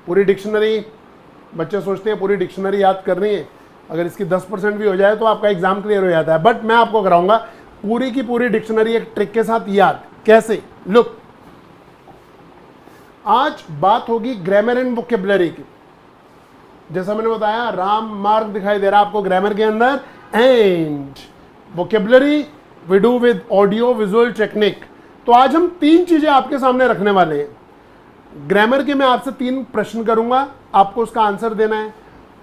पूरी डिक्शनरी, बच्चे सोचते हैं पूरी डिक्शनरी याद करनी है, अगर इसकी 10% भी हो जाए तो आपका एग्जाम क्लियर हो जाता है। बट मैं आपको कराऊंगा पूरी की पूरी डिक्शनरी एक ट्रिक के साथ याद। कैसे? लुक, आज बात होगी ग्रामर एंड वोकेबलरी की। जैसा मैंने बताया, राम मार्ग दिखाई दे रहा है आपको ग्रामर के अंदर, and vocabulary we do with audio visual technique. तो आज हम 3 चीजें आपके सामने रखने वाले हैं। ग्रामर के मैं आपसे 3 प्रश्न करूंगा, आपको उसका आंसर देना है।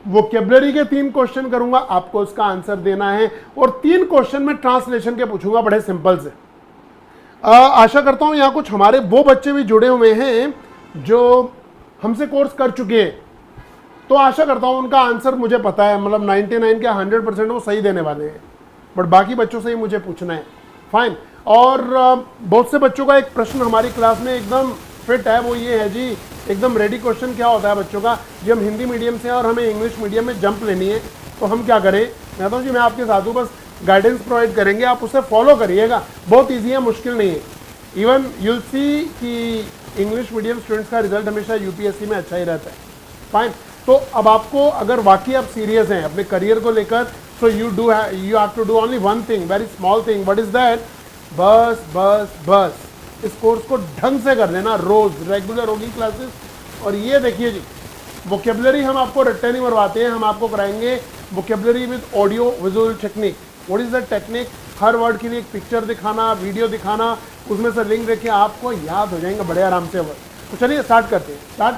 वोकेबलरी के 3 क्वेश्चन करूंगा, आपको उसका आंसर देना है। और 3 क्वेश्चन में ट्रांसलेशन के पूछूंगा, बड़े सिंपल से। आशा करता हूं यहां कुछ हमारे वो बच्चे भी जुड़े हुए हैं जो हमसे कोर्स कर चुके हैं, तो आशा करता हूं उनका आंसर मुझे पता है, मतलब 99 के 100% वो सही देने वाले हैं। बट बाकी बच्चों से ही मुझे पूछना है। फाइन। और बहुत से बच्चों का एक प्रश्न हमारी क्लास में एकदम फिट है, वो ये है जी, एकदम रेडी क्वेश्चन क्या होता है बच्चों का, जी हम हिंदी मीडियम से और हमें इंग्लिश मीडियम में जंप लेनी है, तो हम क्या करें? मैं कहता हूँ जी मैं आपके साथ हूँ, बस गाइडेंस प्रोवाइड करेंगे, आप उसे फॉलो करिएगा। बहुत ईजी है, मुश्किल नहीं है। इवन यूल सी कि इंग्लिश मीडियम स्टूडेंट्स का रिजल्ट हमेशा यूपीएससी में अच्छा ही रहता है। फाइन। तो अब आपको, अगर वाकई आप सीरियस हैं अपने करियर को लेकर, so you have to do only one thing, very small thing. What is that? बस बस बस इस कोर्स को ढंग से कर देना, रोज रेगुलर होगी क्लासेस। और ये देखिए जी, वोकेबलरी हम आपको रट्टे नहीं मरवाते हैं, हम आपको कराएंगे vocabulary with audio visual technique. What is the technique? Her word के लिए एक पिक्चर दिखाना, वीडियो दिखाना, उसमें से लिंक देके आपको याद हो जाएंगे बड़े आराम से वर्ड। तो चलिए स्टार्ट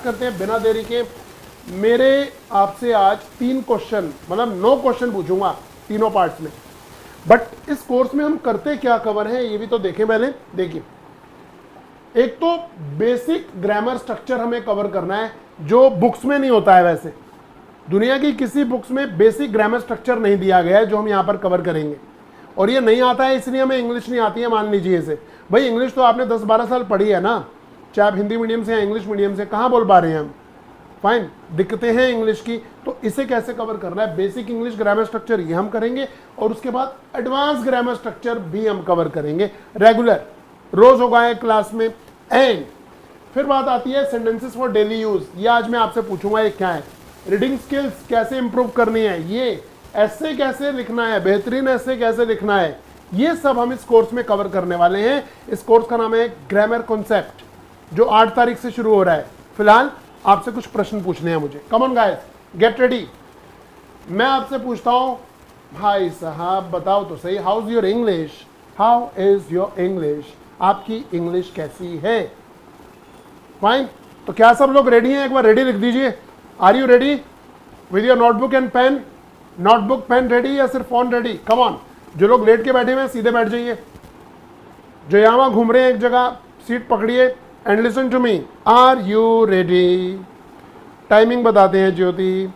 करते हैं बिना देरी के। मेरे आपसे आज 3 क्वेश्चन, मतलब 9 क्वेश्चन पूछूंगा तीनों पार्ट्स में। बट इस कोर्स में हम करते क्या कवर है ये भी तो देखें पहले। देखिए, एक तो बेसिक ग्रामर स्ट्रक्चर हमें कवर करना है, जो बुक्स में नहीं होता है। वैसे दुनिया की किसी बुक्स में बेसिक ग्रामर स्ट्रक्चर नहीं दिया गया है, जो हम यहाँ पर कवर करेंगे। और ये नहीं आता है इसलिए हमें इंग्लिश नहीं आती है, मान लीजिए इसे। भाई इंग्लिश तो आपने 10-12 साल पढ़ी है ना, चाहे आप हिंदी मीडियम से या इंग्लिश मीडियम से, कहाँ बोल पा रहे हैं हम? फाइन, दिक्कतें हैं इंग्लिश की, तो इसे कैसे कवर करना है? बेसिक इंग्लिश ग्रामर स्ट्रक्चर ये हम करेंगे, और उसके बाद एडवांस ग्रामर स्ट्रक्चर भी हम कवर करेंगे रेगुलर, रोज होगा है क्लास में। एंड फिर बात आती है सेंटेंसेस फॉर डेली यूज। ये आज मैं आपसे पूछूंगा ये क्या है। रीडिंग स्किल्स कैसे इंप्रूव करनी है, ये ऐसे कैसे लिखना है, बेहतरीन ऐसे कैसे लिखना है, ये सब हम इस कोर्स में कवर करने वाले हैं। इस कोर्स का नाम है ग्रामर कॉन्सेप्ट, जो 8 तारीख से शुरू हो रहा है। फिलहाल आपसे कुछ प्रश्न पूछने हैं मुझे। Come on guys, get ready. मैं आपसे पूछता हूं, भाई साहब बताओ तो सही, how is your English? How is your English? आपकी इंग्लिश कैसी है? फाइन। तो क्या सब लोग रेडी हैं? एक बार रेडी लिख दीजिए। Are you ready with your notebook and pen? Notebook pen ready या सिर्फ फोन रेडी? Come on. जो लोग लेट के बैठे हुए हैं सीधे बैठ जाइए, जो यहां घूम रहे हैं एक जगह सीट पकड़िए and listen to me. Are you ready? Timing बताते हैं Jyoti.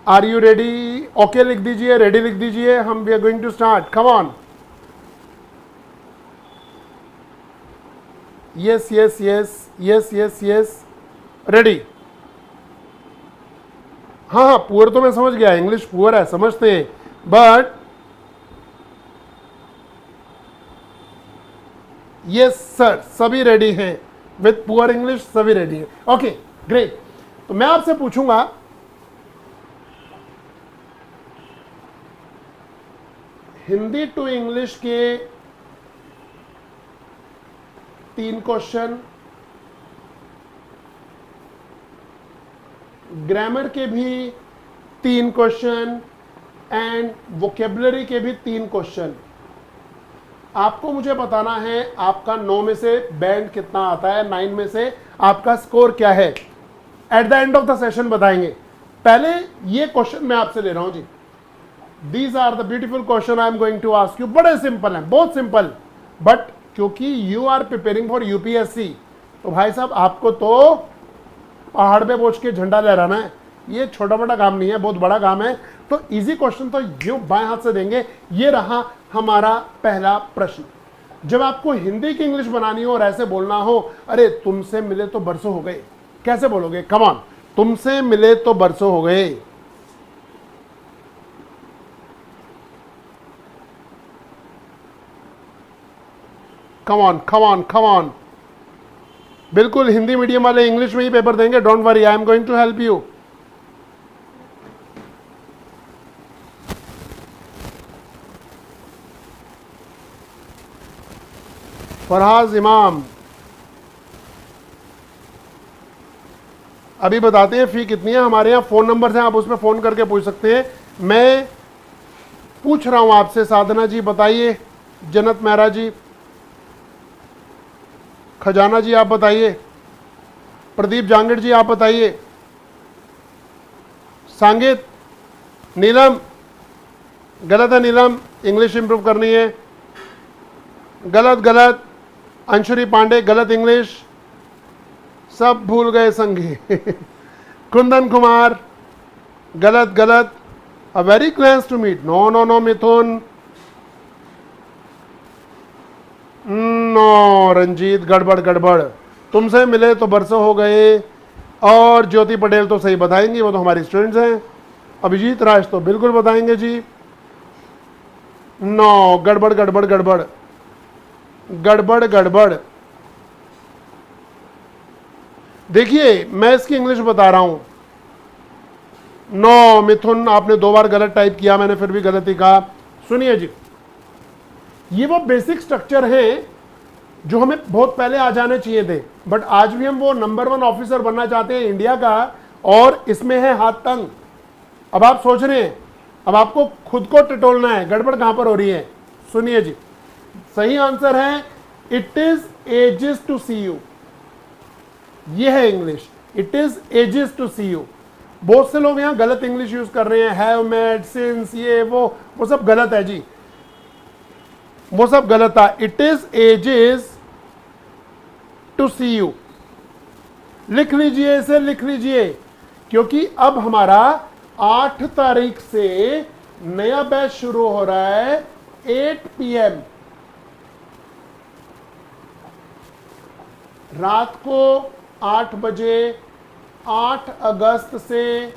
Are you ready? Okay लिख दीजिए, रेडी लिख दीजिए। हम we are going to start. Come on. Yes yes yes yes yes yes, ready. हाँ हाँ, पुअर तो मैं समझ गया, इंग्लिश पुअर है, समझते हैं। बट यस सर, सभी रेडी हैं विथ पुअर इंग्लिश, सभी रेडी हैं। Okay great. तो मैं आपसे पूछूंगा, हिंदी टू इंग्लिश के 3 क्वेश्चन, ग्रामर के भी 3 क्वेश्चन, एंड वोकेबलरी के भी 3 क्वेश्चन। आपको मुझे बताना है आपका 9 में से बैंड कितना आता है, 9 में से आपका स्कोर क्या है। At the end of the session बताएंगे। पहले ये क्वेश्चन मैं आपसे ले रहा हूं जी। These are the beautiful question I am going to ask you. बड़े सिंपल हैं, बहुत सिंपल, बट क्योंकि you are preparing for UPSC, तो भाई साहब आपको तो पहाड़ पे पहुंच के झंडा लहराना है। ये छोटा मोटा काम नहीं है, बहुत बड़ा काम है। तो इजी क्वेश्चन तो यूं बाएं हाथ से देंगे। ये रहा हमारा पहला प्रश्न। जब आपको हिंदी की इंग्लिश बनानी हो और ऐसे बोलना हो, अरे तुमसे मिले तो बरसों हो गए, कैसे बोलोगे? कम ऑन, तुमसे मिले तो बरसों हो गए। Come on come on come on. बिल्कुल हिंदी मीडियम वाले इंग्लिश में ही पेपर देंगे, don't worry, I am going to help you. Farhaz Imam, अभी बताते हैं फी कितनी है। हमारे यहाँ फ़ोन नंबर हैं, आप उसमें फ़ोन करके पूछ सकते हैं। मैं पूछ रहा हूँ आपसे, साधना जी बताइए, जन्नत मेहरा जी, खजाना जी आप बताइए, प्रदीप जांगड़ जी आप बताइए, सांगित, नीलम, गलत है नीलम, इंग्लिश इंप्रूव करनी है, गलत गलत, अंशुरी पांडे गलत इंग्लिश, सब भूल गए संगी कुंदन कुमार गलत गलत, a very class to meet, no no no Mithun, no Ranjit, गड़बड़ गड़बड़, तुमसे मिले तो बरसों हो गए। और ज्योति पटेल तो सही बताएंगी, वो तो हमारी स्टूडेंट्स हैं। अभिजीत राज तो बिल्कुल बताएंगे जी। नो, गड़बड़ गड़बड़ गड़बड़ गड़बड़ गड़बड़। देखिए मैं इसकी इंग्लिश बता रहा हूं। नो मिथुन, आपने 2 बार गलत टाइप किया, मैंने फिर भी गलत ही कहा। सुनिए जी, ये वो बेसिक स्ट्रक्चर हैं जो हमें बहुत पहले आ जाने चाहिए थे, बट आज भी हम वो नंबर 1 ऑफिसर बनना चाहते हैं इंडिया का, और इसमें है हाथ तंग। अब आप सोच रहे हैं, अब आपको खुद को टटोलना है, गड़बड़ कहां पर हो रही है। सुनिए जी, सही आंसर है it is ages to see you. ये है English, it is ages to see you. बहुत से लोग यहां गलत इंग्लिश यूज कर रहे हैं, हैव मेड, सिंस, ये वो सब गलत है जी, वो सब गलत था। It is ages to see you. लिख लीजिए, इसे लिख लीजिए, क्योंकि अब हमारा 8 तारीख से नया बैच शुरू हो रहा है 8 PM रात को 8 बजे, 8 अगस्त से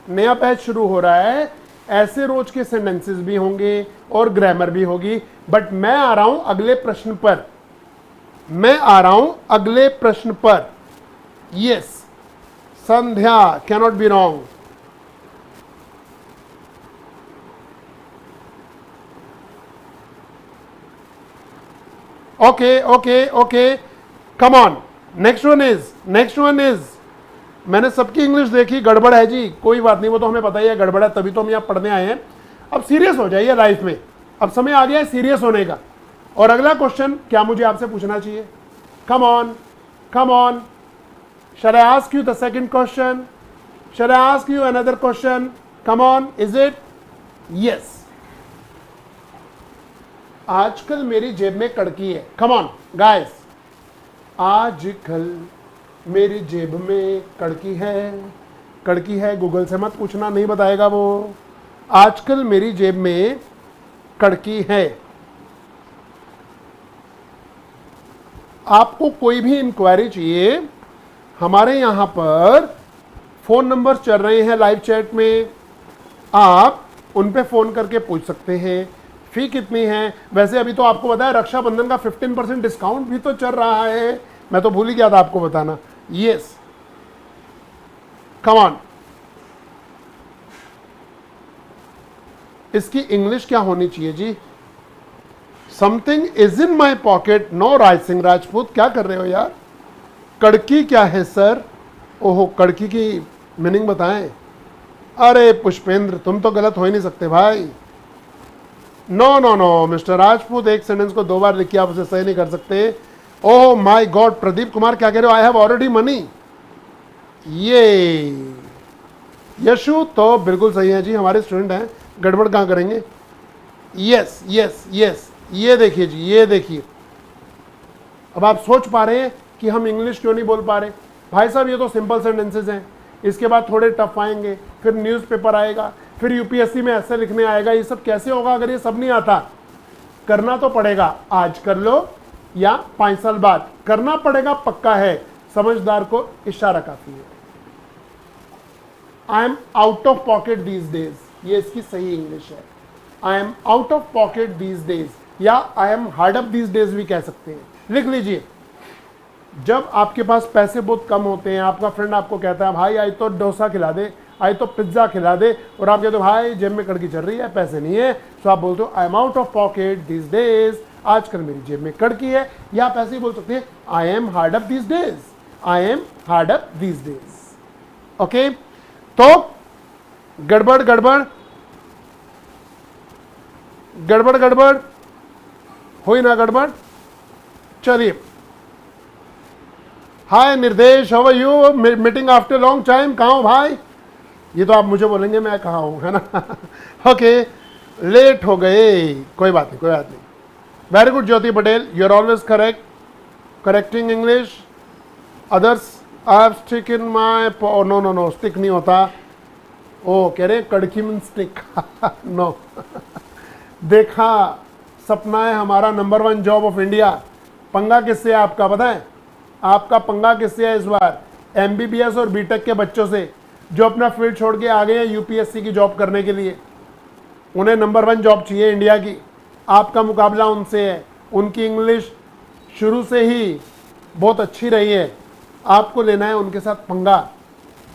नया बैच शुरू हो रहा है। ऐसे रोज के सेंटेंसेस भी होंगे और ग्रामर भी होगी, बट मैं आ रहा हूं अगले प्रश्न पर, मैं आ रहा हूं अगले प्रश्न पर। Yes, Sandhya cannot be wrong. Okay okay okay, come on, next one is, मैंने सबकी इंग्लिश देखी, गड़बड़ है जी, कोई बात नहीं, वो तो हमें पता ही है गड़बड़ है, तभी तो हम यहाँ पढ़ने आए हैं। अब सीरियस हो जाइए लाइफ में, अब समय आ गया है सीरियस होने का। और अगला क्वेश्चन क्या मुझे आपसे पूछना चाहिए? Come on come on, shall I ask you the second question? Shall I ask you another question? Come on, is it? Yes. आजकल मेरी जेब में कड़की है। कम ऑन गाइस, आजकल मेरी जेब में कड़की है। कड़की है, गूगल से मत पूछना, नहीं बताएगा वो। आजकल मेरी जेब में कड़की है। आपको कोई भी इंक्वायरी चाहिए, हमारे यहां पर फोन नंबर चल रहे हैं लाइव चैट में, आप उन पे फोन करके पूछ सकते हैं। फी कितनी है? वैसे अभी तो आपको बताया रक्षाबंधन का 15% डिस्काउंट भी तो चल रहा है, मैं तो भूल ही गया था आपको बताना। Yes, come on. इसकी इंग्लिश क्या होनी चाहिए जी? Something is in my pocket. No Raj Singh Rajput, क्या कर रहे हो यार? कड़की क्या है सर? ओहो, कड़की की मीनिंग बताएं। अरे पुष्पेंद्र, तुम तो गलत हो ही नहीं सकते भाई। No no no mister Rajput, एक सेंटेंस को 2 बार लिखिए, आप उसे सही नहीं कर सकते। Oh my God, Pradeep Kumar क्या कह रहे हो? I have already money. ये यशु तो बिल्कुल सही है जी, हमारे स्टूडेंट हैं, गड़बड़ कहां करेंगे? यस यस यस, ये देखिए जी, ये देखिए। अब आप सोच पा रहे हैं कि हम इंग्लिश क्यों नहीं बोल पा रहे? भाई साहब, ये तो सिंपल सेंटेंसेस हैं, इसके बाद थोड़े टफ आएंगे, फिर न्यूज़पेपर आएगा, फिर यूपीएससी में ऐसे लिखने आएगा। ये सब कैसे होगा अगर ये सब नहीं आता? करना तो पड़ेगा, आज कर लो या 5 साल बाद करना पड़ेगा, पक्का है। समझदार को इशारा काफी है। I am out of pocket these days, ये इसकी सही इंग्लिश है। I am out of pocket these days, या I am hard up these days भी कह सकते हैं। लिख लीजिए, जब आपके पास पैसे बहुत कम होते हैं, आपका फ्रेंड आपको कहता है भाई आज तो डोसा खिला दे, आज तो पिज्ज़ा खिला दे, और आप कहते हो भाई जेब में कड़की चल रही है, पैसे नहीं है, तो आप बोलते हो आई am out of pocket this days, आजकल मेरी जेब में कड़की है। या आप ऐसे ही बोल सकते हैं आई am hard up this days, I am hard up this days. Okay, तो गड़बड़ गड़बड़ गड़बड़ गड़बड़ हुई ना गड़बड़। चलिए, hi Nirdesh, how are you, meeting after long time, कहाँ हो भाई? ये तो आप मुझे बोलेंगे मैं कहाँ हूँ, है ना। ओके, लेट हो गए, कोई बात नहीं, कोई बात नहीं। Very good Jyoti Patel, you are always correct, correcting English. Others I stick in my, no no no, stick नहीं होता, ओ कह रहे कड़की में स्टिक। नो। देखा, सपना है हमारा नंबर 1 जॉब ऑफ इंडिया। पंगा किससे है आपका पता है? आपका पंगा किससे है इस बार? एमबीबीएस और बीटेक के बच्चों से, जो अपना फील्ड छोड़ के आ गए हैं यूपीएससी की जॉब करने के लिए। उन्हें नंबर 1 जॉब चाहिए इंडिया की। आपका मुकाबला उनसे है। उनकी इंग्लिश शुरू से ही बहुत अच्छी रही है, आपको लेना है उनके साथ पंगा।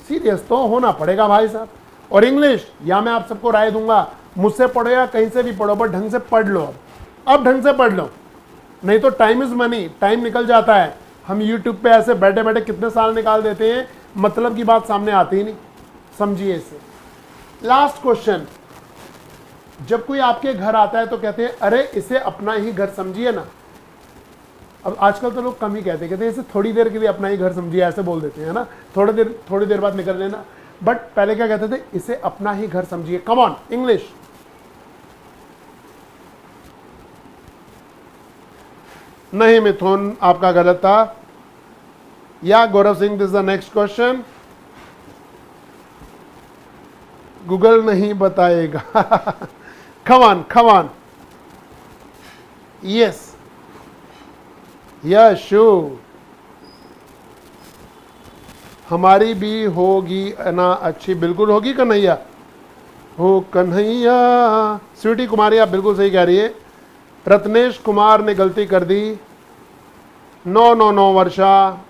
सीरियस तो होना पड़ेगा भाई साहब। और इंग्लिश, या मैं आप सबको राय दूंगा, मुझसे पढ़ो या कहीं से भी पढ़ो, पर ढंग से पढ़ लो। अब ढंग से पढ़ लो, नहीं तो टाइम इज मनी, टाइम निकल जाता है। हम यूट्यूब पे ऐसे बैठे बैठे कितने साल निकाल देते हैं, मतलब की बात सामने आती ही नहीं। समझिए इसे। लास्ट क्वेश्चन, जब कोई आपके घर आता है तो कहते हैं अरे इसे अपना ही घर समझिए ना। अब आजकल तो लोग कम ही कहते हैं इसे थोड़ी देर के लिए अपना ही घर समझिए, ऐसे बोल देते हैं ना, थोड़ी देर बाद निकल लेना। बट पहले क्या कहते थे? इसे अपना ही घर समझिए। Come on English. नहीं मिथुन, आपका गलत था। या Gaurav Singh, this is the next question. Google नहीं बताएगा। Come on come on. Yes Yashu, हमारी भी होगी ना अच्छी, बिल्कुल होगी कन्हैया। हो कन्हैया। स्वीटी कुमारी, आप बिल्कुल सही कह रही है। रत्नेश कुमार ने गलती कर दी। नो नो नो वर्षा,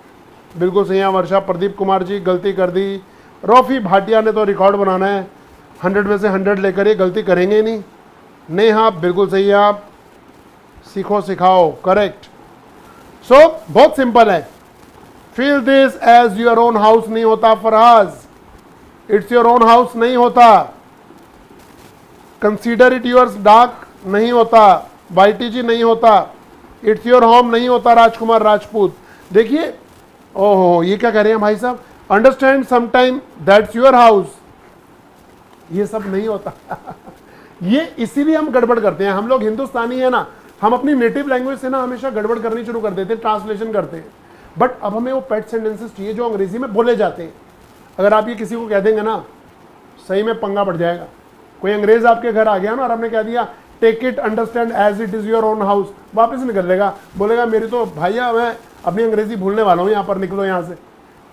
बिल्कुल सही है वर्षा। प्रदीप कुमार जी गलती कर दी। रॉफी भाटिया ने तो रिकॉर्ड बनाना है, 100 में से 100 लेकर ये गलती करेंगे ही नहीं। नेहा, बिल्कुल सही है आप। सीखो सिखाओ, करेक्ट। सो बहुत सिंपल है। Feel this as your own house नहीं होता Farhaz, it's your own house नहीं होता। कंसीडर इट योर्स डार्क नहीं होता, वाईटीजी नहीं होता। इट्स योर होम नहीं होता, राजकुमार राजपूत। देखिए, ओहो ये क्या कह रहे हैं भाई साहब? Understand sometime that's your house, ये सब नहीं होता। ये इसीलिए हम गड़बड़ करते हैं। हम लोग हिंदुस्तानी है ना, हम अपनी नेटिव लैंग्वेज से ना हमेशा गड़बड़ करनी शुरू कर देते हैं, ट्रांसलेशन करते हैं। बट अब हमें वो पेट सेंटेंसेस चाहिए जो अंग्रेजी में बोले जाते हैं। अगर आप ये किसी को कह देंगे ना, सही में पंगा पड़ जाएगा। कोई अंग्रेज आपके घर आ गया ना और आपने कह दिया take it understand as it is your own house, वापस निकल लेगा, बोलेगा मेरी तो भैया मैं अपनी अंग्रेजी भूलने वाला हूँ, यहाँ पर निकलो यहाँ से।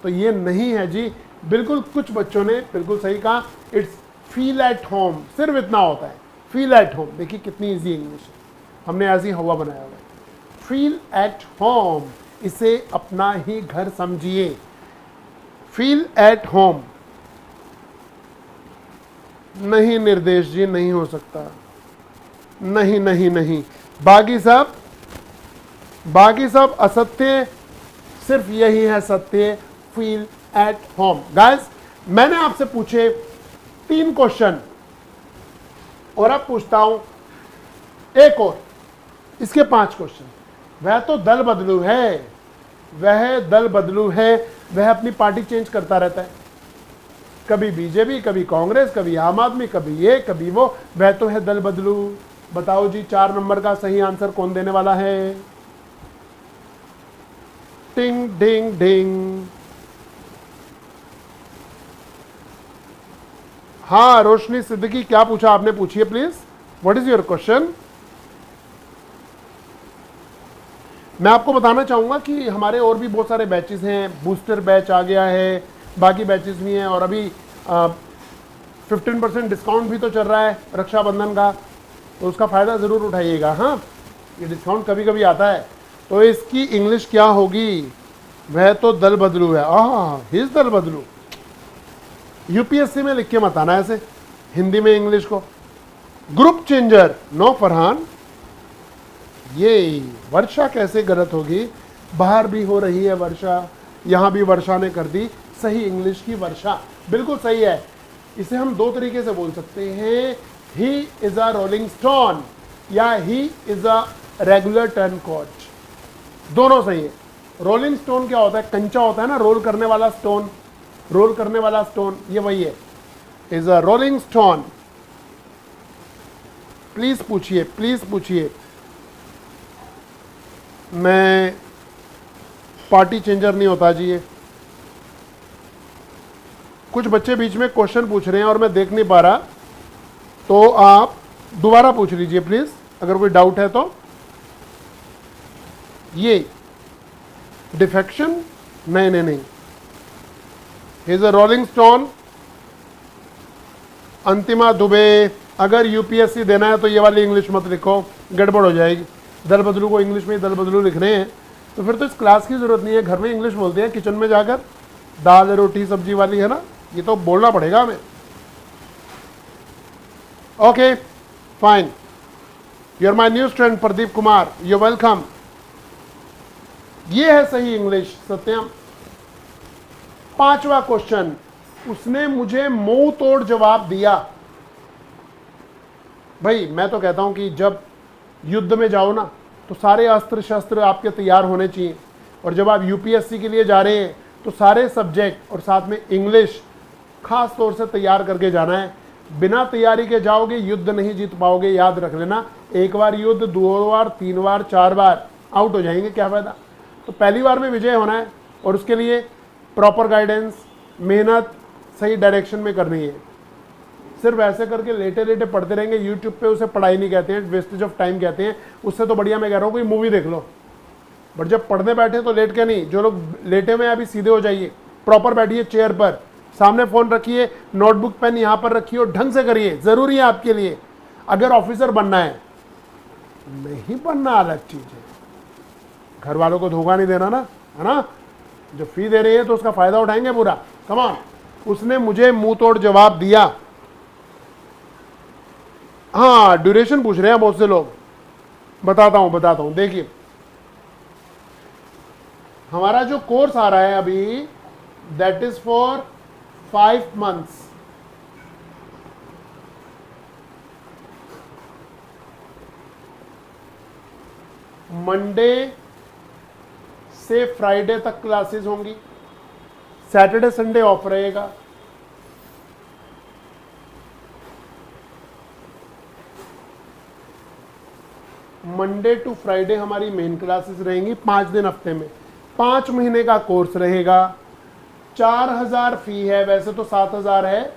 तो ये नहीं है जी। बिल्कुल कुछ बच्चों ने बिल्कुल सही कहा, इट्स फील एट होम, सिर्फ इतना होता है, फील एट होम। देखिए कितनी ईजी इंग्लिश है, हमने ऐसी हवा बनाया हुआ है। फील एट होम, इसे अपना ही घर समझिए। Feel at home. नहीं निर्देश जी, नहीं हो सकता, नहीं नहीं नहीं। बाकी सब असत्य, सिर्फ यही है सत्य, फील एट होम। गाइस, मैंने आपसे पूछे 3 क्वेश्चन और अब पूछता हूं एक और, इसके 5 क्वेश्चन। वह तो दल बदलू है, वह दल बदलू है, वह अपनी पार्टी चेंज करता रहता है, कभी बीजेपी, कभी कांग्रेस, कभी आम आदमी, कभी ये कभी वो, वह तो है दल बदलू। बताओ जी 4 नंबर का सही आंसर कौन देने वाला है? टिंग डिंग डिंग। हाँ रोशनी सिद्दीकी, क्या पूछा आपने? पूछिए please, what is your question? मैं आपको बताना चाहूंगा कि हमारे और भी बहुत सारे बैचेस हैं। बूस्टर बैच आ गया है, बाकी बैचेस भी हैं, और अभी 15% डिस्काउंट भी तो चल रहा है रक्षाबंधन का, तो उसका फ़ायदा ज़रूर उठाइएगा। हाँ, ये डिस्काउंट कभी कभी आता है। तो इसकी इंग्लिश क्या होगी? वह तो दल बदलू है। ही इज दल बदलू। यूपीएससी में लिख के मत आना ऐसे हिंदी में इंग्लिश को। Group changer, no Farhan. ये वर्षा कैसे गलत होगी? बाहर भी हो रही है वर्षा, यहां भी वर्षा ने कर दी सही इंग्लिश की वर्षा। बिल्कुल सही है। इसे हम दो तरीके से बोल सकते हैं, he is a rolling stone या he is a regular turncoat. दोनों सही है। रोलिंग स्टोन क्या होता है? कंचा होता है ना, रोल करने वाला स्टोन, रोल करने वाला स्टोन, ये वही है, is a rolling stone. Please पूछिए, प्लीज पूछिए। मैं पार्टी चेंजर नहीं होता जी। ये कुछ बच्चे बीच में क्वेश्चन पूछ रहे हैं और मैं देख नहीं पा रहा, तो आप दोबारा पूछ लीजिए प्लीज, अगर कोई डाउट है तो। ये डिफेक्शन, नहीं नहीं नहीं, इज अ रोलिंग स्टोन। अंतिमा दुबे, अगर यूपीएससी देना है तो ये वाली इंग्लिश मत लिखो, गड़बड़ हो जाएगी। दल बदलू को इंग्लिश में दल बदलू लिख रहे हैं तो फिर तो इस क्लास की जरूरत नहीं है। घर में इंग्लिश बोलते हैं किचन में जाकर, दाल रोटी सब्जी वाली है ना, ये तो बोलना पड़ेगा हमें। Okay fine, you are my new student Pradeep Kumar, you welcome. ये है सही इंग्लिश सत्यम। पांचवा क्वेश्चन, उसने मुझे मुंह तोड़ जवाब दिया। भाई मैं तो कहता हूं कि जब युद्ध में जाओ ना तो सारे अस्त्र शस्त्र आपके तैयार होने चाहिए, और जब आप यूपीएससी के लिए जा रहे हैं तो सारे सब्जेक्ट और साथ में इंग्लिश खास तौर से तैयार करके जाना है। बिना तैयारी के जाओगे युद्ध नहीं जीत पाओगे, याद रख लेना। एक बार युद्ध, दो बार, तीन बार, चार बार आउट हो जाएंगे, क्या फायदा। तो पहली बार में विजय होना है और उसके लिए प्रॉपर गाइडेंस, मेहनत सही डायरेक्शन में करनी है। सिर्फ ऐसे करके लेटे लेटे पढ़ते रहेंगे यूट्यूब पे, उसे पढ़ाई नहीं कहते हैं, वेस्टेज ऑफ टाइम कहते हैं। उससे तो बढ़िया मैं कह रहा हूँ कोई मूवी देख लो। बट जब पढ़ने बैठे तो लेट के नहीं, जो लोग लेटे हुए हैं अभी सीधे हो जाइए, प्रॉपर बैठिए चेयर पर, सामने फोन रखिए, नोटबुक पेन यहाँ पर रखिए और ढंग से करिए, जरूरी है आपके लिए। अगर ऑफिसर बनना है, नहीं बनना अलग चीज है, घर वालों को धोखा नहीं देना ना, है ना। जो फी दे रही है तो उसका फायदा उठाएंगे पूरा। Come on. उसने मुझे मुंह तोड़ जवाब दिया। हाँ, ड्यूरेशन पूछ रहे हैं बहुत से लोग, बताता हूं। देखिए हमारा जो कोर्स आ रहा है अभी, that is for 5 months। Monday से फ्राइडे तक क्लासेस होंगी, सैटरडे संडे ऑफ रहेगा। मंडे टू फ्राइडे हमारी मेन क्लासेस रहेंगी 5 दिन हफ्ते में। 5 महीने का कोर्स रहेगा। 4000 फी है, वैसे तो 7000 है,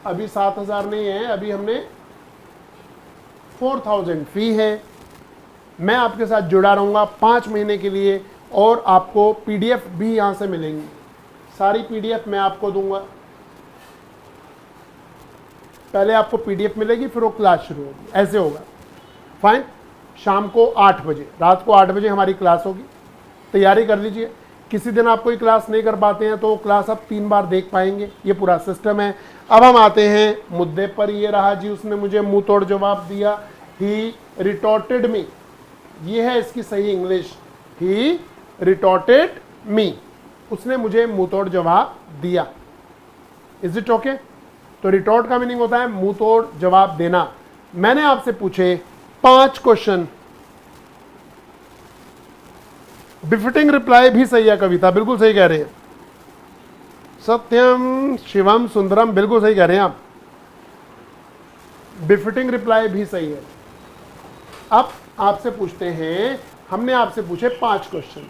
अभी 7000 नहीं है, अभी हमने 4000 फी है। मैं आपके साथ जुड़ा रहूंगा 5 महीने के लिए, और आपको पीडीएफ भी यहां से मिलेंगी। सारी पीडीएफ मैं आपको दूंगा। पहले आपको पीडीएफ मिलेगी, फिर वो क्लास शुरू होगी, ऐसे होगा। फाइन। शाम को 8 बजे, रात को 8 बजे हमारी क्लास होगी। तैयारी कर लीजिए। किसी दिन आप कोई क्लास नहीं कर पाते हैं तो क्लास आप 3 बार देख पाएंगे, ये पूरा सिस्टम है। अब हम आते हैं मुद्दे पर। ये रहा जी, उसने मुझे मुंह तोड़ जवाब दिया। ही रिटॉर्टेड मी, ये है इसकी सही इंग्लिश। ही रिटॉर्टेड मी, उसने मुझे मुंह तोड़ जवाब दिया। Is it okay? तो रिटॉर्ट का मीनिंग होता है मुंह तोड़ जवाब देना। मैंने आपसे पूछे 5 क्वेश्चन। बिफिटिंग रिप्लाई भी सही है कविता, बिल्कुल सही कह रहे हैं। सत्यम शिवम सुंदरम, बिल्कुल सही कह रहे हैं आप। बिफिटिंग रिप्लाई भी सही है। अब आपसे पूछते हैं, हमने आपसे पूछे 5 क्वेश्चन,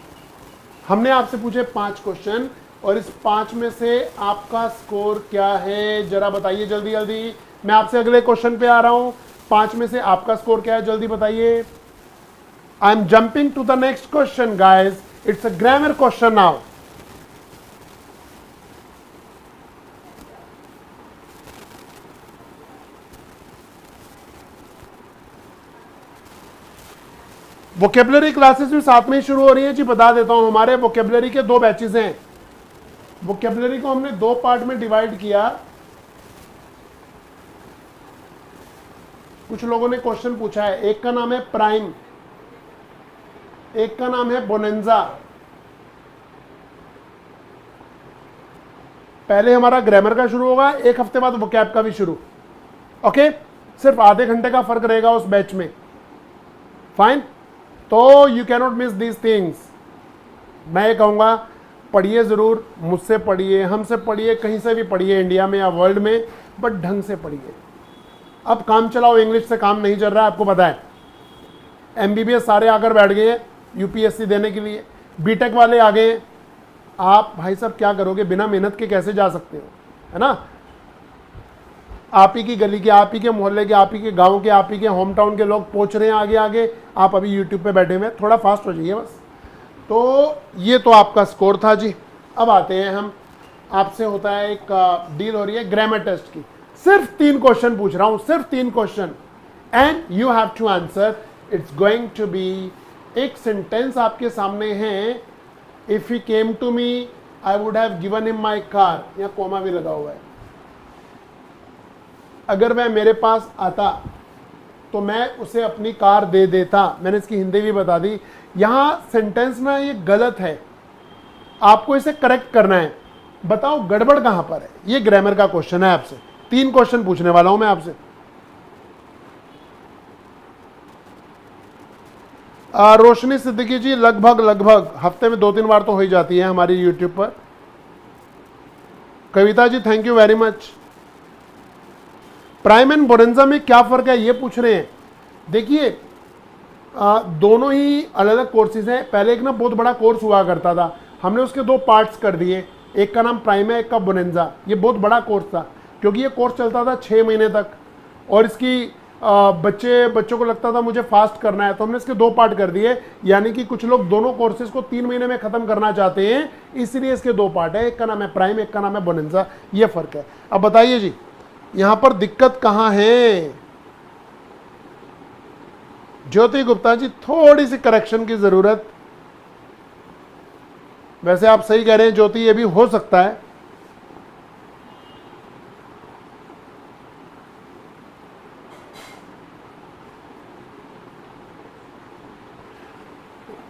और इस 5 में से आपका स्कोर क्या है जरा बताइए जल्दी जल्दी। मैं आपसे अगले क्वेश्चन पे आ रहा हूं। 5 में से आपका स्कोर क्या है जल्दी बताइए। I am jumping to the next question guys, it's a grammar question now. Vocabulary classes भी साथ में ही शुरू हो रही है जी, बता देता हूं। हमारे वोकेबलरी के 2 बैचेस हैं। वोकेबलरी को हमने 2 पार्ट में डिवाइड किया। कुछ लोगों ने क्वेश्चन पूछा है, एक का नाम है प्राइम, एक का नाम है बोनेंजा। पहले हमारा ग्रामर का शुरू होगा, 1 हफ्ते बाद वोकैब का भी शुरू। ओके, सिर्फ आधे घंटे का फर्क रहेगा उस बैच में। फाइन, तो you cannot miss these things. मैं ये कहूंगा पढ़िए जरूर, मुझसे पढ़िए, हमसे पढ़िए, कहीं से भी पढ़िए, इंडिया में या वर्ल्ड में, बट ढंग से पढ़िए। अब काम चलाओ इंग्लिश से काम नहीं चल रहा है, आपको पता है। एमबीबीएस सारे आकर बैठ गए हैं यूपीएससी देने के लिए, बीटेक वाले आ गए हैं। आप भाई साहब क्या करोगे, बिना मेहनत के कैसे जा सकते हो, है ना। आप ही की गली के, आप ही के मोहल्ले के, आप ही के गांव के, आप ही के होम टाउन के लोग पहुंच रहे हैं आगे आगे, आप अभी यूट्यूब पे बैठे हुए, थोड़ा फास्ट हो जाइए बस। तो ये तो आपका स्कोर था जी। अब आते हैं हम, आपसे होता है एक डील हो रही है ग्रामर टेस्ट की। सिर्फ 3 क्वेश्चन पूछ रहा हूं, सिर्फ 3 question, and you have to answer. It's going to be, एक सेंटेंस आपके सामने है, if he came to me I would have given him my car, या कोमा भी लगा हुआ है। अगर वह मेरे पास आता तो मैं उसे अपनी कार दे देता। मैंने इसकी हिंदी भी बता दी। यहां सेंटेंस ना ये गलत है, आपको इसे करेक्ट करना है। बताओ गड़बड़ कहां पर है। ये ग्रामर का क्वेश्चन है आपसे। 3 क्वेश्चन पूछने वाला हूं मैं आपसे। रोशनी सिद्दीकी जी, लगभग हफ्ते में 2-3 बार तो हो ही जाती है हमारी यूट्यूब पर। Kavita ji, thank you very much. Prime and bonanza में क्या फर्क है ये पूछ रहे हैं। देखिए दोनों ही अलग अलग कोर्सेज हैं। पहले एक ना बहुत बड़ा कोर्स हुआ करता था, हमने उसके 2 पार्ट्स कर दिए, एक का नाम प्राइम है, एक का बोनेंजा। ये बहुत बड़ा कोर्स था क्योंकि ये कोर्स चलता था 6 महीने तक, और इसकी बच्चों को लगता था मुझे फास्ट करना है, तो हमने इसके 2 पार्ट कर दिए। यानी कि कुछ लोग दोनों कोर्सेज को 3 महीने में खत्म करना चाहते हैं, इसलिए इसके 2 पार्ट है, एक का नाम है प्राइम, एक का नाम है बोनेंजा। ये फर्क है। अब बताइए जी यहां पर दिक्कत कहां है। ज्योति गुप्ता जी, थोड़ी सी करेक्शन की जरूरत। वैसे आप सही कह रहे हैं ज्योति, ये भी हो सकता है।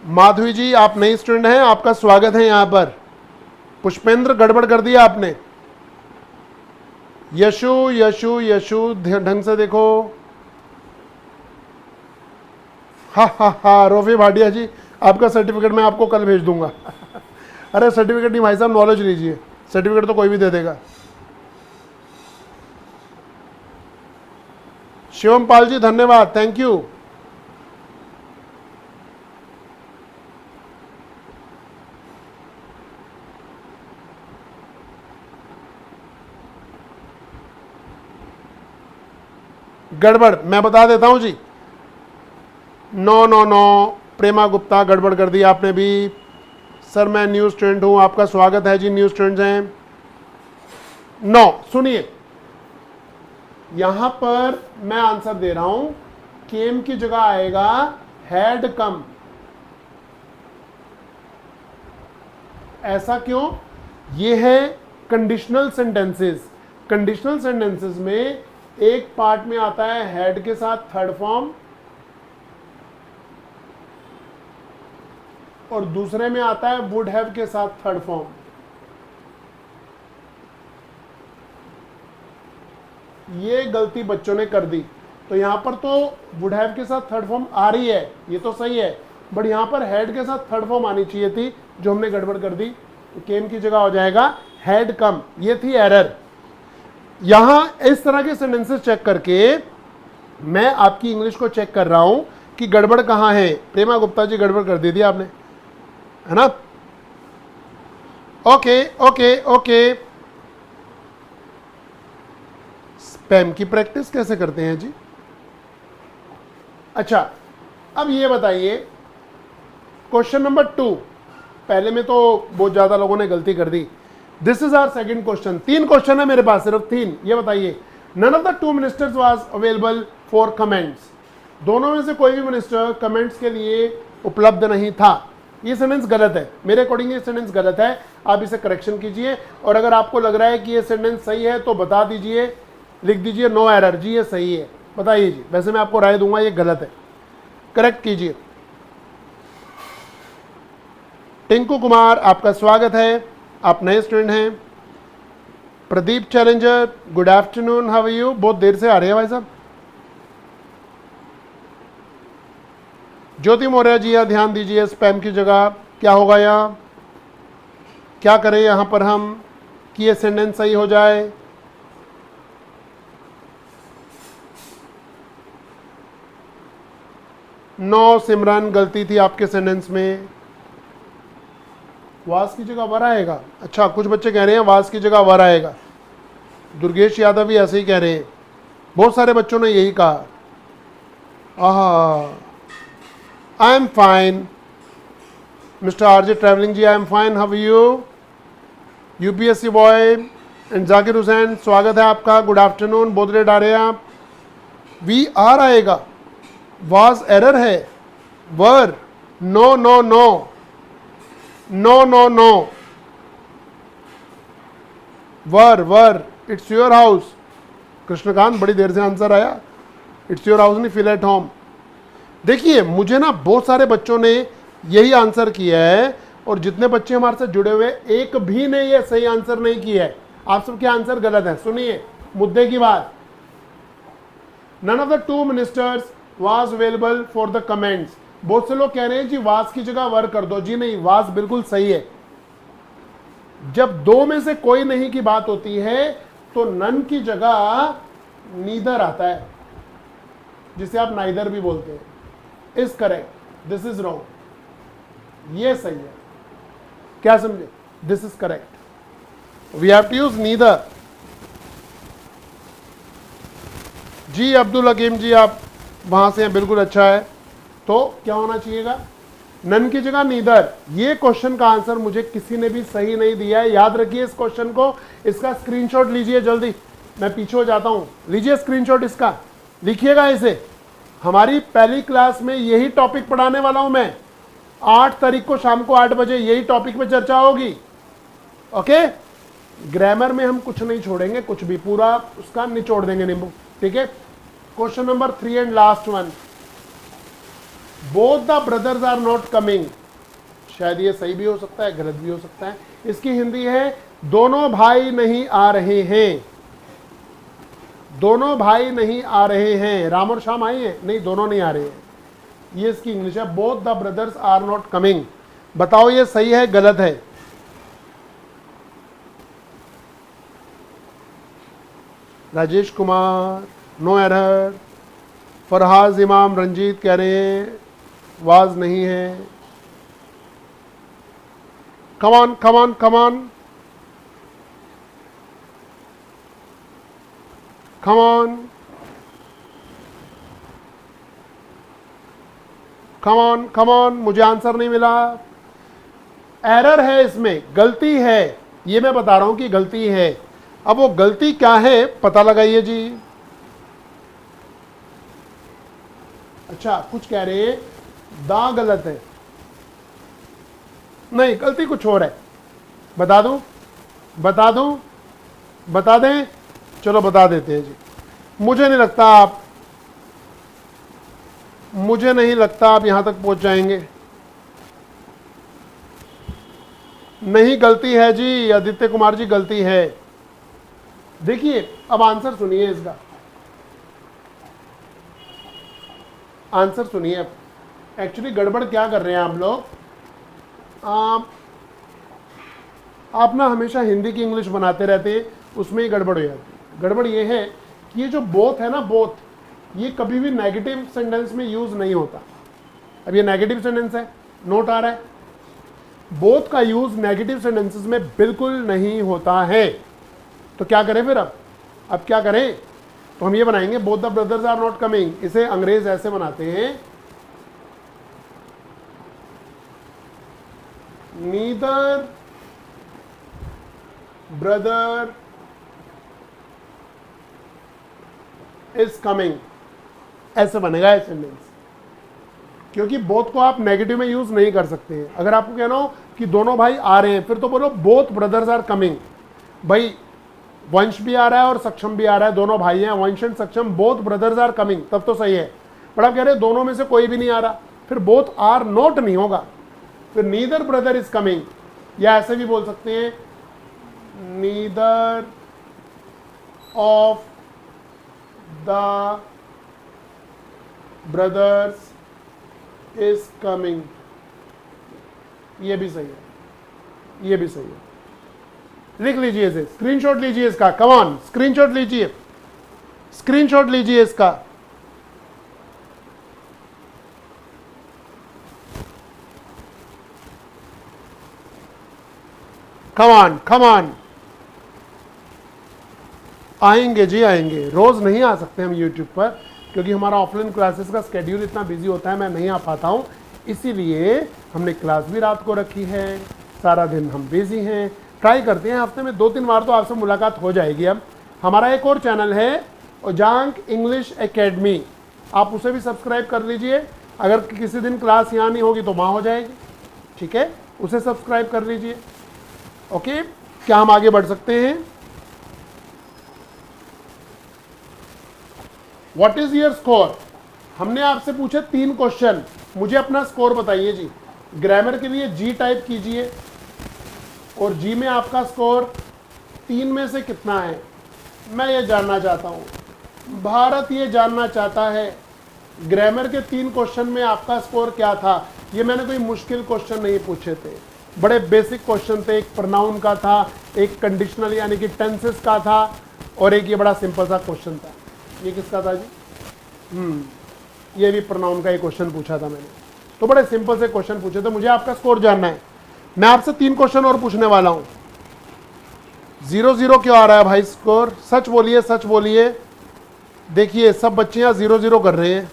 माधवी जी, आप नई स्टूडेंट हैं, आपका स्वागत है यहां पर। पुष्पेंद्र, गड़बड़ कर दिया आपने। यशु यशु यशु, ढंग से देखो। हा, रोफी भाटिया जी, आपका सर्टिफिकेट मैं आपको कल भेज दूंगा। अरे सर्टिफिकेट नहीं भाई साहब, नॉलेज लीजिए, सर्टिफिकेट तो कोई भी दे देगा। शिवम पाल जी, धन्यवाद, थैंक यू। गड़बड़ मैं बता देता हूं जी। नो, प्रेमा गुप्ता, गड़बड़ कर दी आपने भी। सर मैं न्यू स्टूडेंट हूं, आपका स्वागत है जी, न्यू स्टूडेंट्स हैं। नो, सुनिए, यहां पर मैं आंसर दे रहा हूं, केम की जगह आएगा हैड कम। ऐसा क्यों? ये है कंडीशनल सेंटेंसेस। कंडीशनल सेंटेंसेस में एक पार्ट में आता है हैड के साथ थर्ड फॉर्म, और दूसरे में आता है वुड हैव के साथ थर्ड फॉर्म। ये गलती बच्चों ने कर दी। तो यहां पर तो वुड हैव के साथ थर्ड फॉर्म आ रही है, ये तो सही है, बट यहां पर हैड के साथ थर्ड फॉर्म आनी चाहिए थी, जो हमने गड़बड़ कर दी। तो केम की जगह हो जाएगा हैड कम। ये थी एरर। यहां इस तरह के सेंटेंसेस चेक करके मैं आपकी इंग्लिश को चेक कर रहा हूं कि गड़बड़ कहां है। प्रेमा गुप्ता जी, गड़बड़ कर दी थी आपने, है ना। ओके। स्पैम की प्रैक्टिस कैसे करते हैं जी? अच्छा, अब ये बताइए क्वेश्चन नंबर 2। पहले में तो बहुत ज्यादा लोगों ने गलती कर दी। This is our second question. 3 question है मेरे पास, सिर्फ 3। ये बताइए, none of the 2 ministers was available for comments. दोनों में से कोई भी मिनिस्टर कमेंट्स के लिए उपलब्ध नहीं था। ये सेंटेंस गलत है, मेरे अकॉर्डिंग ये सेंटेंस गलत है, आप इसे करेक्शन कीजिए। और अगर आपको लग रहा है कि ये सेंटेंस सही है तो बता दीजिए, लिख दीजिए नो एरर, जी ये सही है, बताइए जी। वैसे मैं आपको राय दूंगा ये गलत है, करेक्ट कीजिए। टिंकू कुमार आपका स्वागत है, आप नए स्टूडेंट हैं। Pradeep Challenger good afternoon, how are you? बहुत देर से आ रहे हैं भाई साहब। ज्योति मौर्य जी, यहाँ ध्यान दीजिए, स्पैम की जगह क्या होगा यहाँ, क्या करें यहाँ पर हम कि ये सेंटेंस सही हो जाए। नो सिमरन, गलती थी आपके सेंटेंस में, वास की जगह वर आएगा। अच्छा, कुछ बच्चे कह रहे हैं वास की जगह वर आएगा। दुर्गेश यादव भी ऐसे ही कह रहे हैं, बहुत सारे बच्चों ने यही कहा। I am fine mister RJ travelling ji, I am fine, how are you? UPSC boy and Zakir Hussain, स्वागत है आपका, गुड आफ्टरनून। बहुत लेट आ रहे हैं आप। वी आर आएगा, वाज एरर है, were, no no no no no no, were were, it's your house. Krishnakant, बड़ी देर से आंसर आया, इट्स योर हाउस नहीं, फील एट होम। देखिए मुझे ना बहुत सारे बच्चों ने यही आंसर किया है, और जितने बच्चे हमारे साथ जुड़े हुए एक भी ने ये सही आंसर नहीं किया है। आप सबके आंसर गलत है। सुनिए मुद्दे की बात, none of the two ministers was available for the comments. बहुत से लोग कह रहे हैं जी वाज की जगह वर कर दो। जी नहीं, वाज बिल्कुल सही है। जब दो में से कोई नहीं की बात होती है तो नन की जगह नीदर आता है, जिसे आप नाइदर भी बोलते हैं। Is correct, this is wrong, ये सही है। क्या समझे? This is correct, we have to use neither. जी अब्दुल हकीम जी, आप वहां से हैं, बिल्कुल अच्छा है। तो क्या होना चाहिएगा? नन की जगह नीदर। ये क्वेश्चन का आंसर मुझे किसी ने भी सही नहीं दिया है, याद रखिए इस क्वेश्चन को। इसका स्क्रीनशॉट लीजिए जल्दी, मैं पीछे हो जाता हूं। लीजिए स्क्रीनशॉट इसका, लिखिएगा इसे। हमारी पहली क्लास में यही टॉपिक पढ़ाने वाला हूं मैं। 8 तारीख को शाम को 8 बजे यही टॉपिक पे चर्चा होगी। ओके, ग्रामर में हम कुछ नहीं छोड़ेंगे, कुछ भी, पूरा उसका निचोड़ देंगे नींबू। ठीक है, question number 3 and last one, both the brothers are not coming. शायद ये सही भी हो सकता है, गलत भी हो सकता है। इसकी हिंदी है दोनों भाई नहीं आ रहे हैं। दोनों भाई नहीं आ रहे हैं। राम और श्याम आए हैं? नहीं, दोनों नहीं आ रहे हैं। ये इसकी इंग्लिश है, both the brothers are not coming. बताओ ये सही है गलत है? Rajesh Kumar, no error. फरहाज इमाम रंजीत कह रहे हैं वाज नहीं है। कमान कमान कमान कमान कमान कमान, मुझे आंसर नहीं मिला। एरर है, इसमें गलती है, ये मैं बता रहा हूं कि गलती है। अब वो गलती क्या है पता लगाइए जी। अच्छा, कुछ कह रहे हैं दा गलत है। नहीं, गलती कुछ और है। बता दूं? बता दूं? बता दें? चलो बता देते हैं जी। मुझे नहीं लगता आप यहां तक पहुंच जाएंगे। नहीं, गलती है जी, आदित्य कुमार जी गलती है। देखिए अब आंसर सुनिए इसका, आंसर सुनिए। अब एक्चुअली गड़बड़ क्या कर रहे हैं आप लोग, आप ना हमेशा हिंदी की इंग्लिश बनाते रहते हैं, उसमें ही गड़बड़ हो जाती है। गड़बड़ ये है कि ये जो बोथ है ना, बोथ, ये कभी भी नेगेटिव सेंटेंस में यूज नहीं होता। अब ये नेगेटिव सेंटेंस है, नोट आ रहा है। बोथ का यूज नेगेटिव सेंटेंसेस में बिल्कुल नहीं होता है। तो क्या करें फिर? अब क्या करें? तो हम ये बनाएंगे both the brothers are not coming. इसे अंग्रेज ऐसे बनाते हैं, नीदर ब्रदर इज कमिंग। ऐसे बनेगा ये सेंटेंस, क्योंकि बोथ को आप नेगेटिव में यूज नहीं कर सकते हैं। अगर आपको कहना हो कि दोनों भाई आ रहे हैं, फिर तो बोलो बोथ ब्रदर्स आर कमिंग। भाई वंश भी आ रहा है और सक्षम भी आ रहा है, दोनों भाई हैं, वंश एंड सक्षम, बोथ ब्रदर्स आर कमिंग, तब तो सही है। बट आप कह रहे हैं दोनों में से कोई भी नहीं आ रहा, फिर बोथ आर नॉट नहीं होगा, फिर नीदर ब्रदर इज कमिंग, या ऐसे भी बोल सकते हैं neither of the brothers is coming, ये भी सही है, ये भी सही है। लिख लीजिए इसे, स्क्रीनशॉट लीजिए इसका, कम ऑन स्क्रीनशॉट लीजिए, स्क्रीनशॉट लीजिए इसका। कम ऑन कम ऑन, आएंगे जी आएंगे, रोज नहीं आ सकते हम YouTube पर, क्योंकि हमारा ऑफलाइन क्लासेस का स्केड्यूल इतना बिजी होता है, मैं नहीं आ पाता हूँ, इसीलिए हमने क्लास भी रात को रखी है, सारा दिन हम बिजी हैं। ट्राई करते हैं हफ्ते में 2-3 बार तो आपसे मुलाकात हो जाएगी। अब हमारा एक और चैनल है ओजांक इंग्लिश एकेडमी, आप उसे भी सब्सक्राइब कर लीजिए। अगर किसी दिन क्लास यहाँ नहीं होगी तो वहाँ हो जाएगी, ठीक है, उसे सब्सक्राइब कर लीजिए। ओके, क्या हम आगे बढ़ सकते हैं? What is your score? हमने आपसे पूछे 3 क्वेश्चन, मुझे अपना स्कोर बताइए जी। ग्रामर के लिए जी टाइप कीजिए, और जी में आपका स्कोर 3 में से कितना है, मैं ये जानना चाहता हूँ। भारत ये जानना चाहता है ग्रामर के 3 क्वेश्चन में आपका स्कोर क्या था। ये मैंने कोई मुश्किल क्वेश्चन नहीं पूछे थे, बड़े बेसिक क्वेश्चन थे। एक प्रोनाउन का था, एक कंडीशनल यानी कि टेंसेस का था, और एक ये बड़ा सिंपल सा क्वेश्चन था। ये किसका था जी? ये भी प्रोनाउन का एक क्वेश्चन पूछा था मैंने। तो बड़े सिंपल से क्वेश्चन पूछे थे, मुझे आपका स्कोर जानना है। मैं आपसे 3 क्वेश्चन और पूछने वाला हूं। 0-0 क्यों आ रहा है भाई स्कोर? सच बोलिए, सच बोलिए। देखिए सब बच्चे यहाँ 0-0 कर रहे हैं।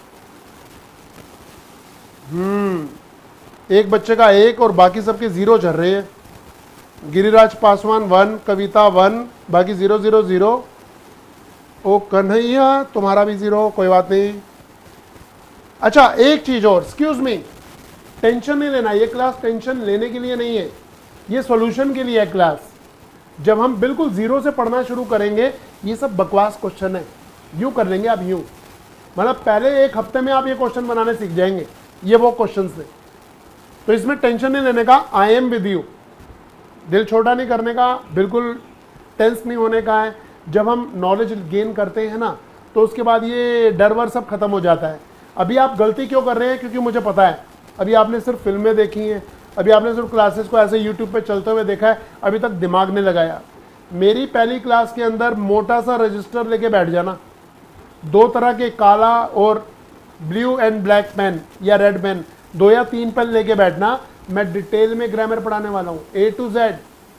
एक बच्चे का 1 और बाकी सबके 0 चल रहे हैं। गिरिराज पासवान 1, कविता 1, बाकी 0-0-0। ओ कन्हैया तुम्हारा भी 0, कोई बात नहीं। अच्छा एक चीज और, एक्सक्यूज मी, टेंशन नहीं लेना, ये क्लास टेंशन लेने के लिए नहीं है, ये सॉल्यूशन के लिए है क्लास। जब हम बिल्कुल 0 से पढ़ना शुरू करेंगे, ये सब बकवास क्वेश्चन है, यूं कर लेंगे आप, यूं मतलब पहले 1 हफ्ते में आप ये क्वेश्चन बनाने सीख जाएंगे, ये वो क्वेश्चन थे। तो इसमें टेंशन नहीं लेने का, आई एम विद यू। दिल छोटा नहीं करने का, बिल्कुल टेंस नहीं होने का है। जब हम नॉलेज गेन करते हैं ना, तो उसके बाद ये डर वर सब खत्म हो जाता है। अभी आप गलती क्यों कर रहे हैं? क्योंकि मुझे पता है अभी आपने सिर्फ फिल्में देखी हैं, अभी आपने सिर्फ क्लासेस को ऐसे यूट्यूब पे चलते हुए देखा है, अभी तक दिमाग नहीं लगाया। मेरी पहली क्लास के अंदर मोटा सा रजिस्टर लेके बैठ जाना, 2 तरह के, काला और ब्लू एंड ब्लैक पेन या रेड पेन, 2 या 3 पेन लेके बैठना। मैं डिटेल में ग्रामर पढ़ाने वाला हूँ, A to Z।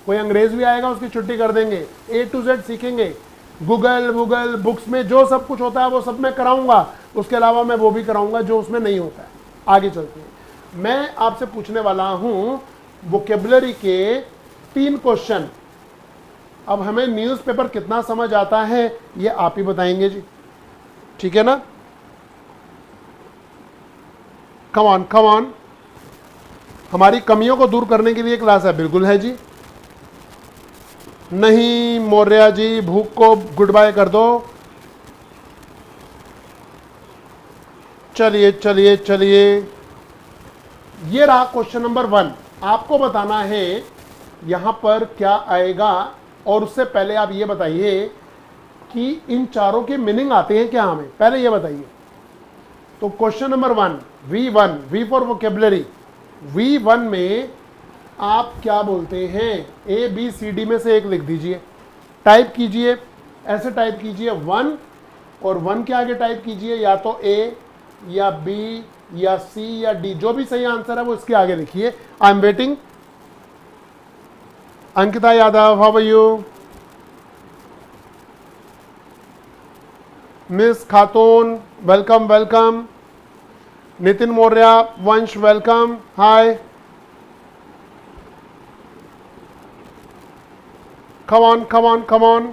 कोई अंग्रेज भी आएगा उसकी छुट्टी कर देंगे, A to Z सीखेंगे। गूगल बुक्स में जो सब कुछ होता है वो सब मैं कराऊंगा, उसके अलावा मैं वो भी कराऊंगा जो उसमें नहीं होता है। आगे चलते हैं, मैं आपसे पूछने वाला हूं वोकेबलरी के 3 क्वेश्चन। अब हमें न्यूज़पेपर कितना समझ आता है ये आप ही बताएंगे जी, ठीक है ना? कम ऑन कम ऑन, हमारी कमियों को दूर करने के लिए क्लास है, बिल्कुल है जी। नहीं मौर्या जी, भूख को गुड बाय कर दो। चलिए चलिए चलिए, ये रहा क्वेश्चन नंबर 1। आपको बताना है यहां पर क्या आएगा, और उससे पहले आप ये बताइए कि इन चारों के मीनिंग आते हैं क्या हमें, पहले ये बताइए। तो question number 1, V1, V for vocabulary. V1 में आप क्या बोलते हैं? ABCD में से एक लिख दीजिए, टाइप कीजिए, ऐसे टाइप कीजिए 1, और 1 के आगे टाइप कीजिए या तो A या B या C या D, जो भी सही आंसर है वो इसके आगे लिखिए। I am waiting. Ankita Yadav, how are you? Miss Khatoon, welcome welcome. Nitin Maurya, Vansh, welcome, hi. Come on, come on, come on.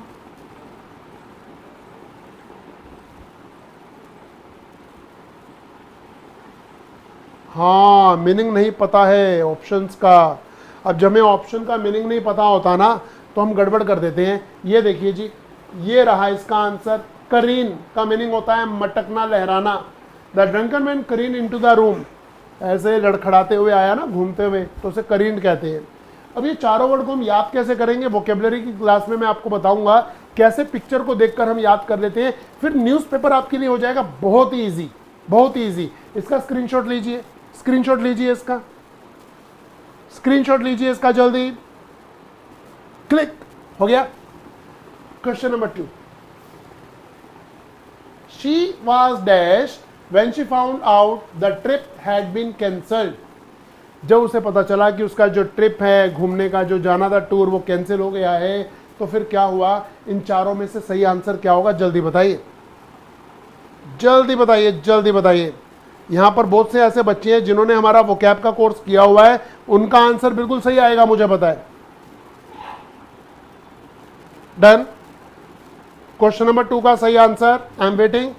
हाँ, मीनिंग नहीं पता है ऑप्शंस का। अब जब हमें ऑप्शन का मीनिंग नहीं पता होता ना तो हम गड़बड़ कर देते हैं। ये देखिए जी, ये रहा इसका आंसर। करीन का मीनिंग होता है मटकना, लहराना। द ड्रंकन मैन करीन इनटू द रूम, ऐसे लड़खड़ाते हुए आया ना, घूमते हुए, तो उसे करीन कहते हैं। अब ये चारों वर्ड को हम याद कैसे करेंगे, वोकेबलरी की क्लास में मैं आपको बताऊंगा कैसे पिक्चर को देखकर हम याद कर लेते हैं। फिर न्यूज़पेपर आपके लिए हो जाएगा बहुत ही ईजी, बहुत ही ईजी। इसका स्क्रीनशॉट लीजिए, स्क्रीनशॉट लीजिए, इसका स्क्रीनशॉट लीजिए, इसका जल्दी। क्लिक हो गया। Question number 2, she was dash when she found out the trip had been cancelled. जब उसे पता चला कि उसका जो ट्रिप है, घूमने का जो जाना था टूर, वो कैंसिल हो गया है, तो फिर क्या हुआ। इन चारों में से सही आंसर क्या होगा, जल्दी बताइए, जल्दी बताइए, जल्दी बताइए। यहां पर बहुत से ऐसे बच्चे हैं जिन्होंने हमारा वोकैब का कोर्स किया हुआ है, उनका आंसर बिल्कुल सही आएगा, मुझे पता है। डन। क्वेश्चन नंबर 2 का सही आंसर, आई एम वेटिंग।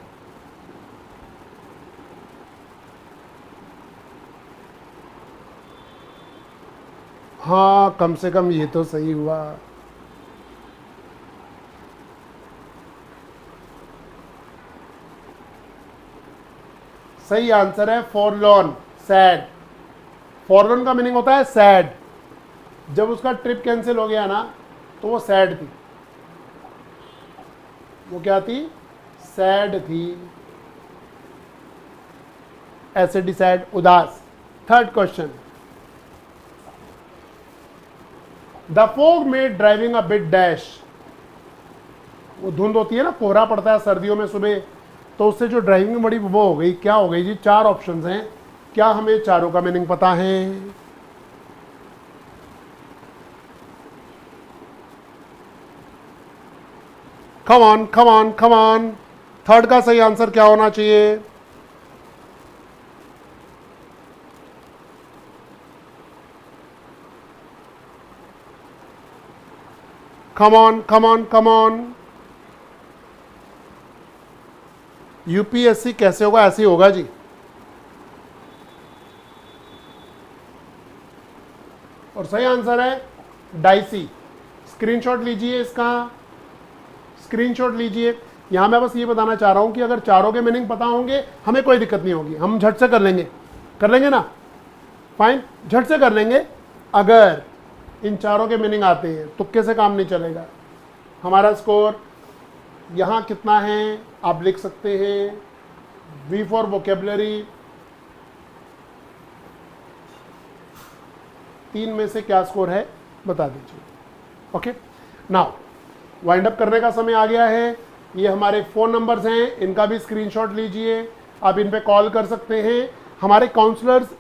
हाँ, कम से कम ये तो सही हुआ। सही आंसर है फॉरलॉन, सैड। फॉरलॉन का मीनिंग होता है सैड। जब उसका ट्रिप कैंसिल हो गया ना तो वो सैड थी। वो क्या थी, सैड थी। ऐसे डिसाइड, उदास। Third question, the fog made driving a bit dash. वो धुंध होती है ना, कोहरा पड़ता है सर्दियों में सुबह, तो उससे जो ड्राइविंग बड़ी वो हो गई। क्या हो गई जी, 4 ऑप्शंस हैं, क्या हमें चारों का मीनिंग पता है। कम on, come on, come on. Third का सही आंसर क्या होना चाहिए। Come on, come on, come on. UPSC कैसे होगा, ऐसे ही होगा जी। और सही आंसर है डाइसी। स्क्रीनशॉट लीजिए, इसका स्क्रीनशॉट लीजिए। यहां मैं बस ये बताना चाह रहा हूं कि अगर चारों के मीनिंग पता होंगे हमें कोई दिक्कत नहीं होगी, हम झट से कर लेंगे, कर लेंगे ना, फाइन, झट से कर लेंगे। अगर इन चारों के मीनिंग आते हैं, तुक्के से काम नहीं चलेगा। हमारा स्कोर यहाँ कितना है आप लिख सकते हैं। वी फॉर वोकेबलरी 3 में से क्या स्कोर है बता दीजिए। ओके, नाउ वाइंड अप करने का समय आ गया है। ये हमारे फ़ोन नंबर्स हैं, इनका भी स्क्रीनशॉट लीजिए, आप इन पे कॉल कर सकते हैं। हमारे काउंसलर्स